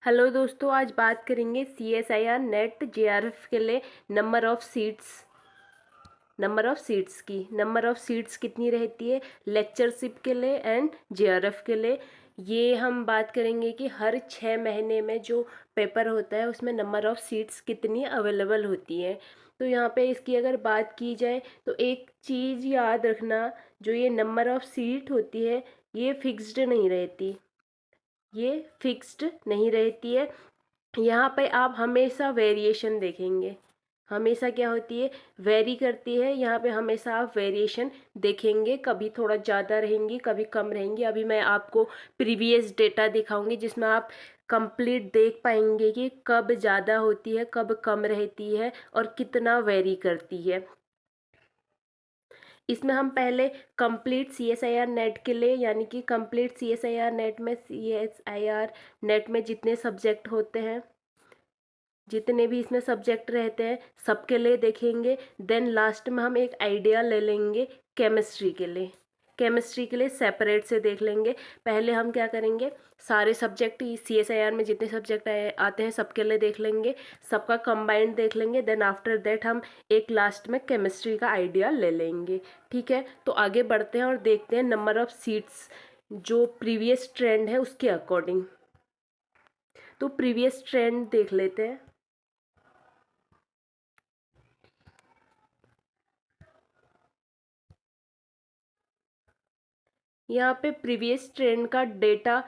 Hello दोस्तों, आज बात करेंगे CSIR नेट JRF के लिए नंबर ऑफ़ सीट्स कितनी रहती है लेक्चरशिप के लिए एंड JRF के लिए। ये हम बात करेंगे कि हर 6 महीने में जो पेपर होता है उसमें नंबर ऑफ़ सीट्स कितनी अवेलेबल होती है। तो यहाँ पे इसकी अगर बात की जाए तो एक चीज़ याद रखना, जो ये नंबर ऑफ़ सीट होती है ये फिक्स्ड नहीं रहती है। यहाँ पे आप हमेशा वेरिएशन देखेंगे। हमेशा क्या होती है, वेरी करती है। यहाँ पे हमेशा आप वेरिएशन देखेंगे, कभी थोड़ा ज़्यादा रहेंगी, कभी कम रहेंगी। अभी मैं आपको प्रीवियस डेटा दिखाऊंगी जिसमें आप कंप्लीट देख पाएंगे कि कब ज़्यादा होती है, कब कम रहती है और कितना वेरी करती है। इसमें हम पहले कंप्लीट CSIR नेट के लिए, यानी कि कंप्लीट CSIR नेट में CSIR नेट में जितने सब्जेक्ट होते हैं, जितने भी इसमें सब्जेक्ट रहते हैं सबके लिए देखेंगे। देन लास्ट में हम एक आइडिया ले लेंगे केमिस्ट्री के लिए सेपरेट से देख लेंगे। पहले हम क्या करेंगे, सारे सब्जेक्ट CSIR में जितने सब्जेक्ट आते हैं सबके लिए देख लेंगे, सबका कंबाइंड देख लेंगे। देन आफ्टर दैट हम एक लास्ट में केमिस्ट्री का आइडिया ले लेंगे। ठीक है, तो आगे बढ़ते हैं और देखते हैं नंबर ऑफ़ सीट्स जो प्रीवियस ट्रेंड है उसके अकॉर्डिंग। तो प्रीवियस ट्रेंड देख लेते हैं। यहाँ पे प्रीवियस ट्रेंड का डेटा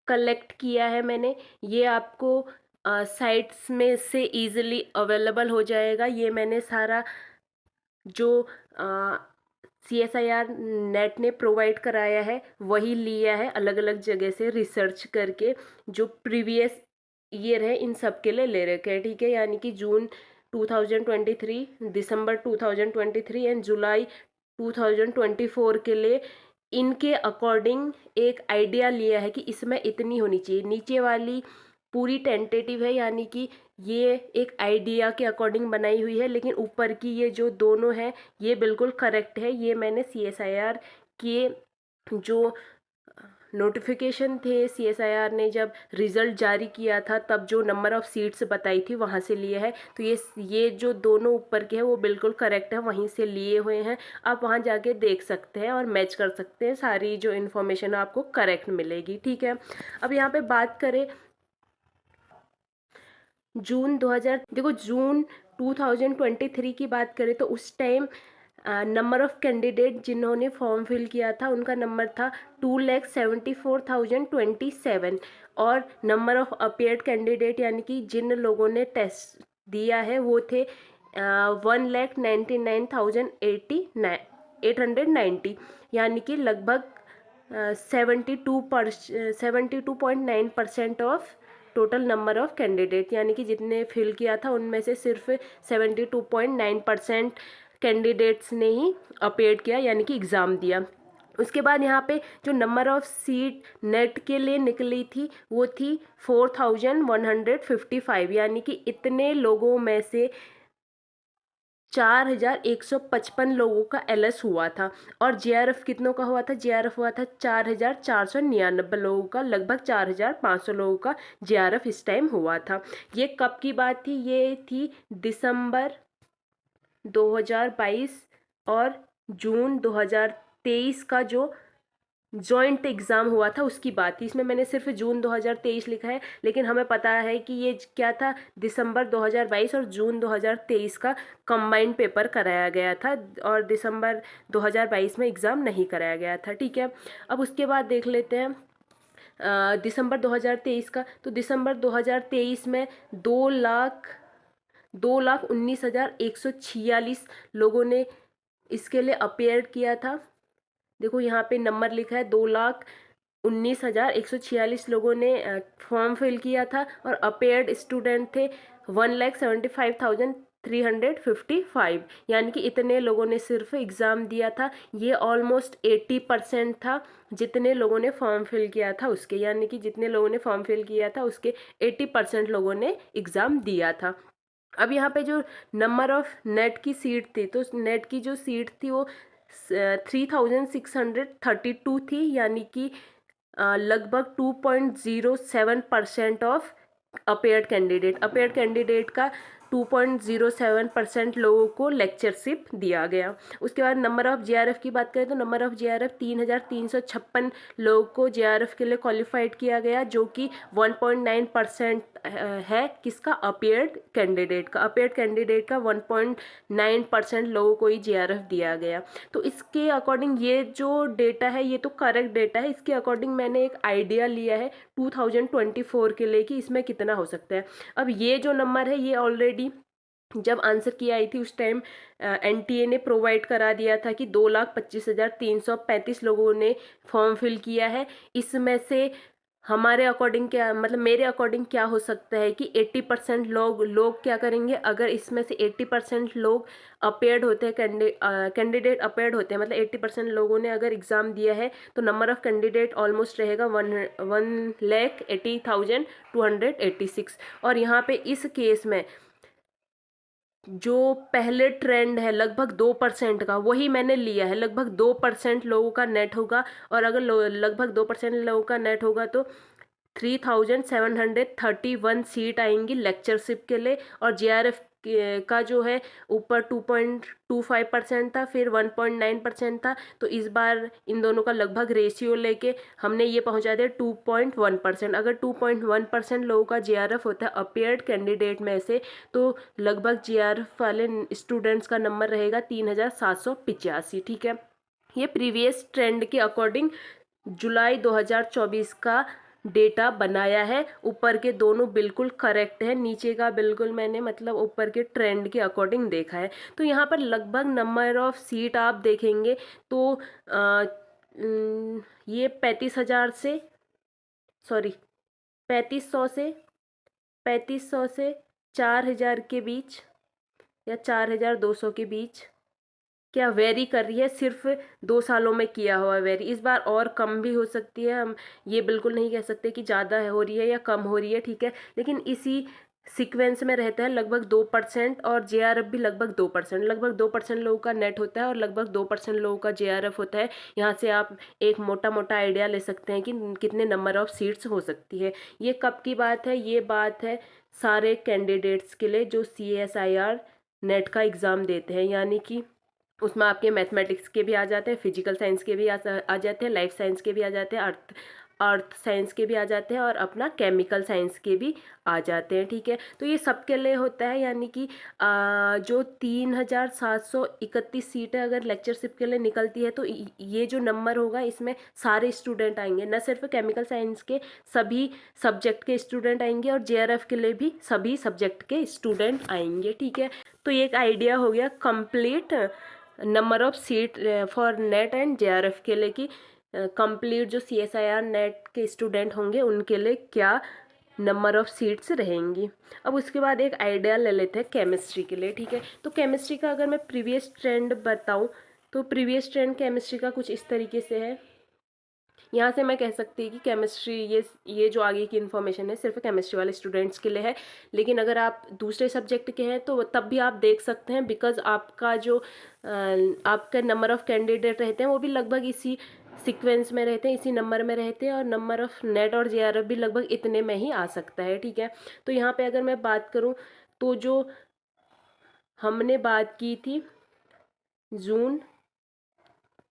कलेक्ट किया है मैंने। ये आपको साइट्स में से इजीली अवेलेबल हो जाएगा। ये मैंने सारा जो CSIR नेट ने प्रोवाइड कराया है वही लिया है, अलग अलग जगह से रिसर्च करके। जो प्रीवियस ईयर है इन सब के लिए ले रखे हैं। ठीक है, यानी कि जून 2023, दिसंबर 2023 एंड जुलाई 2024 के लिए इनके अकॉर्डिंग एक आइडिया लिया है कि इसमें इतनी होनी चाहिए। नीचे वाली पूरी टेंटेटिव है, यानी कि ये एक आइडिया के अकॉर्डिंग बनाई हुई है, लेकिन ऊपर की ये जो दोनों है ये बिल्कुल करेक्ट है। ये मैंने CSIR के जो नोटिफिकेशन थे, CSIR ने जब रिज़ल्ट जारी किया था तब जो नंबर ऑफ़ सीट्स बताई थी वहाँ से लिए है। तो ये जो दोनों ऊपर के हैं वो बिल्कुल करेक्ट है, वहीं से लिए हुए हैं। आप वहाँ जाके देख सकते हैं और मैच कर सकते हैं, सारी जो इन्फॉर्मेशन आपको करेक्ट मिलेगी। ठीक है, अब यहाँ पे बात करें जून 2023 की बात करें तो उस टाइम नंबर ऑफ़ कैंडिडेट जिन्होंने फॉर्म फिल किया था उनका नंबर था 2,74,027 और नंबर ऑफ़ अपीयर्ड कैंडिडेट यानी कि जिन लोगों ने टेस्ट दिया है वो थे 1,99,890, यानी कि लगभग 72.9% of total number of candidate, यानी कि जितने फिल किया था उनमें से सिर्फ 72.9% कैंडिडेट्स ने ही अपीयर किया, यानी कि एग्ज़ाम दिया। उसके बाद यहाँ पे जो नंबर ऑफ़ सीट नेट के लिए निकली थी वो थी 4,155, यानी कि इतने लोगों में से 4,155 लोगों का LS हुआ था। और JRF कितनों का हुआ था, JRF हुआ था 4,499 लोगों का, लगभग 4,500 लोगों का JRF इस टाइम हुआ था। ये कब की बात थी, ये थी दिसंबर 2022 और जून 2023 का जो जॉइंट एग्ज़ाम हुआ था उसकी बात थी। इसमें मैंने सिर्फ जून 2023 लिखा है, लेकिन हमें पता है कि ये क्या था, दिसंबर 2022 और जून 2023 का कंबाइंड पेपर कराया गया था और दिसंबर 2022 में एग्ज़ाम नहीं कराया गया था। ठीक है, अब उसके बाद देख लेते हैं दिसंबर 2023 का। तो दिसंबर 2023 में 2,19,146 लोगों ने इसके लिए अपेयर किया था। देखो यहाँ पे नंबर लिखा है, 2,19,146 लोगों ने फॉर्म फिल किया था और अपेयर्ड स्टूडेंट थे 1,75,355, यानी कि इतने लोगों ने सिर्फ एग्ज़ाम दिया था। ये ऑलमोस्ट 80% था जितने लोगों ने फॉर्म फिल किया था उसके, यानी कि जितने लोगों ने फॉर्म फिल किया था उसके 80% लोगों ने एग्ज़ाम दिया था। अब यहाँ पे जो नंबर ऑफ़ नेट की सीट थी, तो नेट की जो सीट थी वो 3,632 थी, यानी कि लगभग 2.07% ऑफ अपेयर्ड कैंडिडेट का 2.07% लोगों को लेक्चरशिप दिया गया। उसके बाद नंबर ऑफ़ जेआरएफ की बात करें तो नंबर ऑफ़ जेआरएफ 3,356 लोगों को जेआरएफ के लिए क्वालिफाइड किया गया, जो कि 1.9% है किसका, अपेयर्ड कैंडिडेट का 1.9% लोगों को ही जेआरएफ दिया गया। तो इसके अकॉर्डिंग ये जो डेटा है ये तो करेक्ट डेटा है। इसके अकॉर्डिंग मैंने एक आइडिया लिया है 2024 के लिए कि इसमें कितना हो सकता है। अब ये जो नंबर है ये ऑलरेडी जब आंसर की आई थी उस टाइम एनटीए ने प्रोवाइड करा दिया था कि 2,25,335 लोगों ने फॉर्म फिल किया है। इसमें से हमारे अकॉर्डिंग क्या, मतलब मेरे अकॉर्डिंग क्या हो सकता है कि 80% लोग क्या करेंगे, अगर इसमें से 80% लोग अपेयर्ड होते हैं, कैंडिडेट अपेयर्ड होते हैं, मतलब 80% लोगों ने अगर एग्ज़ाम दिया है तो नंबर ऑफ़ कैंडिडेट ऑलमोस्ट रहेगा 1,80,286। और यहाँ पे इस केस में जो पहले ट्रेंड है लगभग 2% का, वही मैंने लिया है। लगभग 2% लोगों का नेट होगा, और अगर लगभग 2% लोगों का नेट होगा तो 3,731 सीट आएंगी लेक्चरशिप के लिए। और जेआरएफ का जो है ऊपर 2.25% था, फिर 1.9% था। तो इस बार इन दोनों का लगभग रेशियो लेके हमने ये पहुंचा दिया 2.1%। अगर 2.1% लोगों का जेआरएफ होता है अपेयर्ड कैंडिडेट में से, तो लगभग जेआरएफ वाले स्टूडेंट्स का नंबर रहेगा 3,785। ठीक है, ये प्रीवियस ट्रेंड के अकॉर्डिंग जुलाई 2024 का डेटा बनाया है। ऊपर के दोनों बिल्कुल करेक्ट है, नीचे का बिल्कुल मैंने मतलब ऊपर के ट्रेंड के अकॉर्डिंग देखा है। तो यहाँ पर लगभग नंबर ऑफ सीट आप देखेंगे तो ये 35,000 से, सॉरी 3500 से 4,000 के बीच या 4,200 के बीच क्या वेरी कर रही है, सिर्फ 2 सालों में किया हुआ वेरी। इस बार और कम भी हो सकती है, हम ये बिल्कुल नहीं कह सकते कि ज़्यादा हो रही है या कम हो रही है, ठीक है। लेकिन इसी सीक्वेंस में रहता है लगभग 2%, और जेआरएफ भी लगभग 2%, लगभग 2% लोगों का नेट होता है और लगभग 2% लोगों का जेआरएफ होता है। यहाँ से आप एक मोटा मोटा आइडिया ले सकते हैं कि कितने नंबर ऑफ़ सीट्स हो सकती है। ये कब की बात है, ये बात है सारे कैंडिडेट्स के लिए जो CSIR नेट का एग्ज़ाम देते हैं, यानी कि उसमें आपके मैथमेटिक्स के भी आ जाते हैं, फिजिकल साइंस के भी आ जाते हैं, लाइफ साइंस के भी आ जाते हैं, अर्थ साइंस के भी आ जाते हैं, और अपना केमिकल साइंस के भी आ जाते हैं। ठीक है, तो ये सब के लिए होता है, यानी कि जो 3,731 सीटें अगर लेक्चरशिप के लिए निकलती है तो ये जो नंबर होगा इसमें सारे स्टूडेंट आएंगे, न सिर्फ केमिकल साइंस के, सभी सब्जेक्ट के स्टूडेंट आएंगे, और जेआरएफ के लिए भी सभी सब्जेक्ट के स्टूडेंट आएंगे। ठीक है, तो ये एक आइडिया हो गया complete number of seat for net and JRF के लिए कि कंप्लीट जो CSIR नेट के स्टूडेंट होंगे उनके लिए क्या नंबर ऑफ सीट्स रहेंगी। अब उसके बाद एक आइडिया ले लेते हैं केमिस्ट्री के लिए। ठीक है, तो केमिस्ट्री का अगर मैं प्रीवियस ट्रेंड बताऊं तो प्रीवियस ट्रेंड केमिस्ट्री का कुछ इस तरीके से है। यहाँ से मैं कह सकती हूँ कि केमिस्ट्री ये जो आगे की इन्फॉर्मेशन है सिर्फ केमिस्ट्री वाले स्टूडेंट्स के लिए है, लेकिन अगर आप दूसरे सब्जेक्ट के हैं तो तब भी आप देख सकते हैं, बिकॉज आपका जो आपका नंबर ऑफ़ कैंडिडेट रहते हैं वो भी लगभग इसी सीक्वेंस में रहते हैं, इसी नंबर में रहते हैं, और नंबर ऑफ़ नेट और जेआरएफ भी लगभग इतने में ही आ सकता है। ठीक है, तो यहाँ पे अगर मैं बात करूँ तो जो हमने बात की थी जून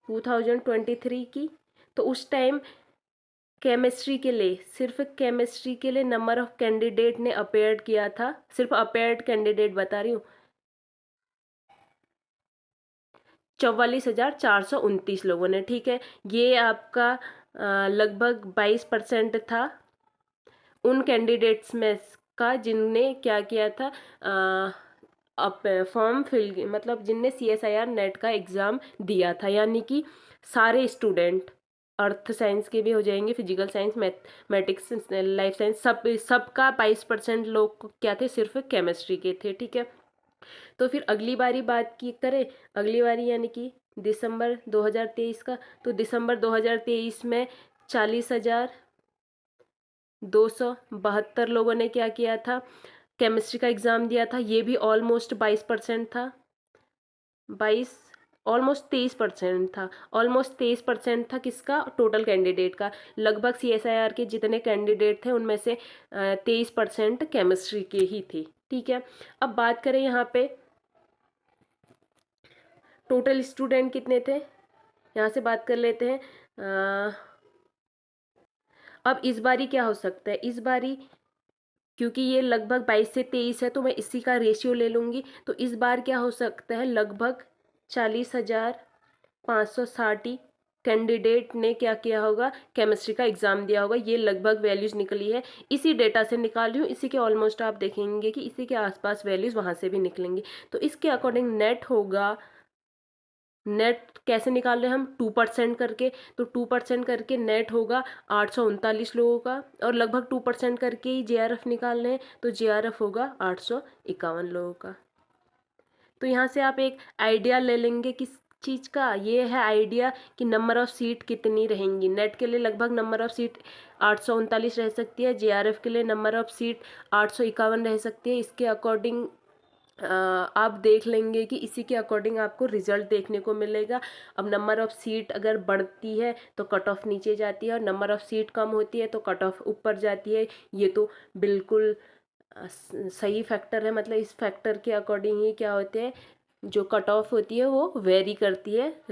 2023 की, तो उस टाइम केमिस्ट्री के लिए, सिर्फ केमिस्ट्री के लिए नंबर ऑफ कैंडिडेट ने अपेयर्ड किया था, सिर्फ अपेयर्ड कैंडिडेट बता रही हूँ, 44,429 लोगों ने। ठीक है, ये आपका लगभग 22% था उन कैंडिडेट्स में का जिनने क्या किया था, अप फॉर्म फिल, मतलब जिनने CSIR नेट का एग्ज़ाम दिया था, यानी कि सारे स्टूडेंट, अर्थ साइंस के भी हो जाएंगे, physical science, mathematics, life science, सबका 22% लोग क्या थे, सिर्फ केमिस्ट्री के थे। ठीक है, तो फिर अगली बारी बात की करें, अगली बारी यानी कि दिसंबर 2023 का, तो दिसंबर 2023 में 40,272 लोगों ने क्या किया था, केमिस्ट्री का एग्ज़ाम दिया था। ये भी ऑलमोस्ट 22% था, 22 ऑलमोस्ट 23% था। ऑलमोस्ट 23% था किसका, टोटल कैंडिडेट का। लगभग CSIR के जितने कैंडिडेट थे उनमें से 23% केमिस्ट्री के ही थे, ठीक है। अब बात करें यहाँ पे टोटल स्टूडेंट कितने थे, यहाँ से बात कर लेते हैं। अब इस बारी क्या हो सकता है, इस बारी क्योंकि ये लगभग 22 से 23 है तो मैं इसी का रेशियो ले लूँगी। तो इस बार क्या हो सकता है, लगभग 40,560 ही कैंडिडेट ने क्या किया होगा, केमिस्ट्री का एग्ज़ाम दिया होगा। ये लगभग वैल्यूज़ निकली है, इसी डेटा से निकाल रही हूँ, इसी के ऑलमोस्ट आप देखेंगे कि इसी के आसपास वैल्यूज़ वहाँ से भी निकलेंगी। तो इसके अकॉर्डिंग नेट होगा, नेट कैसे निकाल रहे हैं हम, 2% करके। तो 2% करके नेट होगा 839 लोगों का, और लगभग 2% करके ही JRF निकाल रहे हैं तो JRF होगा 851 लोगों का। तो यहाँ से आप एक आइडिया ले लेंगे किस चीज़ का, ये है आइडिया कि नंबर ऑफ़ सीट कितनी रहेंगी। नेट के लिए लगभग नंबर ऑफ़ सीट 839 रह सकती है, JRF के लिए नंबर ऑफ़ सीट 851 रह सकती है। इसके अकॉर्डिंग आप देख लेंगे कि इसी के अकॉर्डिंग आपको रिजल्ट देखने को मिलेगा। अब नंबर ऑफ़ सीट अगर बढ़ती है तो कट ऑफ नीचे जाती है, और नंबर ऑफ़ सीट कम होती है तो कट ऑफ ऊपर जाती है। ये तो बिल्कुल सही फैक्टर है, मतलब इस फैक्टर के अकॉर्डिंग ही क्या होते हैं, जो कट ऑफ होती है वो वेरी करती है।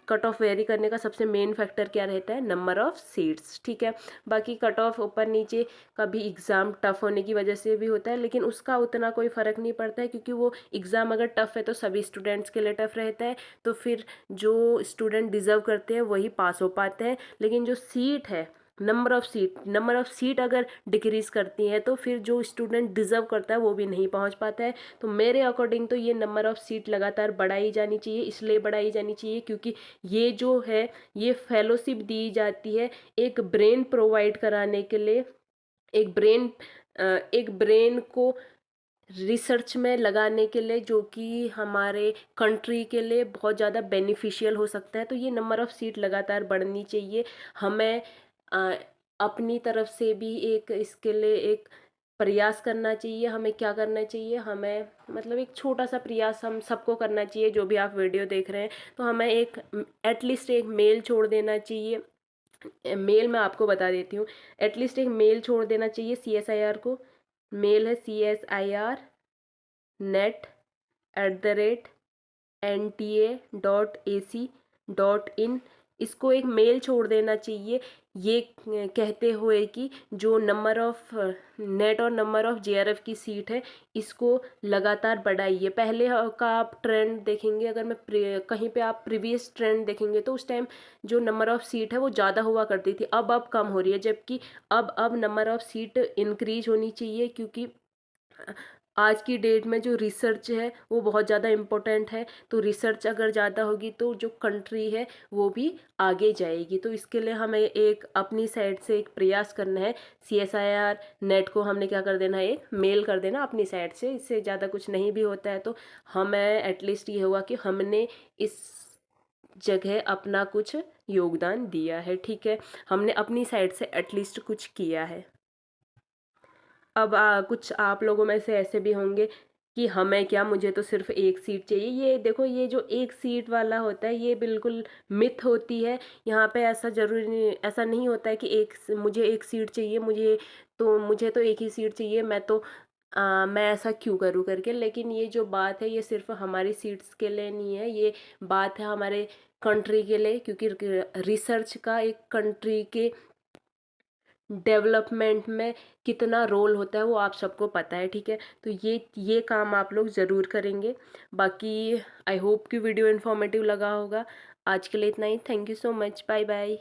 कट ऑफ वेरी करने का सबसे मेन फैक्टर क्या रहता है, नंबर ऑफ़ सीट्स, ठीक है। बाकी कट ऑफ ऊपर नीचे कभी एग्ज़ाम टफ़ होने की वजह से भी होता है, लेकिन उसका उतना कोई फ़र्क नहीं पड़ता है, क्योंकि वो एग्ज़ाम अगर टफ़ है तो सभी स्टूडेंट्स के लिए टफ़ रहता है। तो फिर जो स्टूडेंट डिज़र्व करते हैं वही पास हो पाते हैं। लेकिन जो सीट है, नंबर ऑफ़ सीट अगर डिक्रीज़ करती हैं तो फिर जो स्टूडेंट डिज़र्व करता है वो भी नहीं पहुंच पाता है। तो मेरे अकॉर्डिंग तो ये नंबर ऑफ़ सीट लगातार बढ़ाई जानी चाहिए, इसलिए बढ़ाई जानी चाहिए क्योंकि ये जो है ये फेलोशिप दी जाती है एक ब्रेन प्रोवाइड कराने के लिए। एक ब्रेन को रिसर्च में लगाने के लिए, जो कि हमारे कंट्री के लिए बहुत ज़्यादा बेनिफिशियल हो सकता है। तो ये नंबर ऑफ़ सीट लगातार बढ़नी चाहिए। हमें अ, अपनी तरफ से भी एक इसके लिए एक प्रयास करना चाहिए। हमें क्या करना चाहिए, हमें मतलब एक छोटा सा प्रयास हम सबको करना चाहिए, जो भी आप वीडियो देख रहे हैं। तो हमें एक एटलीस्ट एक मेल छोड़ देना चाहिए। मेल मैं आपको बता देती हूँ, एटलीस्ट एक मेल छोड़ देना चाहिए CSIR को। मेल है CSIR net@NTA.ac.in। इसको एक मेल छोड़ देना चाहिए, ये कहते हुए कि जो नंबर ऑफ़ नेट और नंबर ऑफ़ JRF की सीट है इसको लगातार बढ़ाइए। पहले का आप ट्रेंड देखेंगे, अगर मैं कहीं पे आप प्रीवियस ट्रेंड देखेंगे तो उस टाइम जो नंबर ऑफ़ सीट है वो ज़्यादा हुआ करती थी, अब कम हो रही है। जबकि अब नंबर ऑफ़ सीट इंक्रीज होनी चाहिए, क्योंकि आज की डेट में जो रिसर्च है वो बहुत ज़्यादा इम्पोर्टेंट है। तो रिसर्च अगर ज़्यादा होगी तो जो कंट्री है वो भी आगे जाएगी। तो इसके लिए हमें एक अपनी साइड से एक प्रयास करना है। CSIR नेट को हमने क्या कर देना है, एक मेल कर देना अपनी साइड से। इससे ज़्यादा कुछ नहीं भी होता है, तो हमें एटलीस्ट ये होगा कि हमने इस जगह अपना कुछ योगदान दिया है, ठीक है। हमने अपनी साइड से एटलीस्ट कुछ किया है। अब कुछ आप लोगों में से ऐसे भी होंगे कि हमें क्या, मुझे तो सिर्फ एक सीट चाहिए। ये देखो, ये जो एक सीट वाला होता है ये बिल्कुल मिथ होती है। यहाँ पे ऐसा ज़रूरी नहीं, ऐसा नहीं होता है कि मुझे एक सीट चाहिए, मुझे तो एक ही सीट चाहिए, मैं ऐसा क्यों करूँ करके। लेकिन ये जो बात है ये सिर्फ हमारी सीट्स के लिए नहीं है, ये बात है हमारे कंट्री के लिए, क्योंकि रिसर्च का एक कंट्री के डेवलपमेंट में कितना रोल होता है वो आप सबको पता है, ठीक है। तो ये काम आप लोग ज़रूर करेंगे। बाकी आई होप कि वीडियो इन्फॉर्मेटिव लगा होगा। आज के लिए इतना ही। Thank you so much. Bye bye.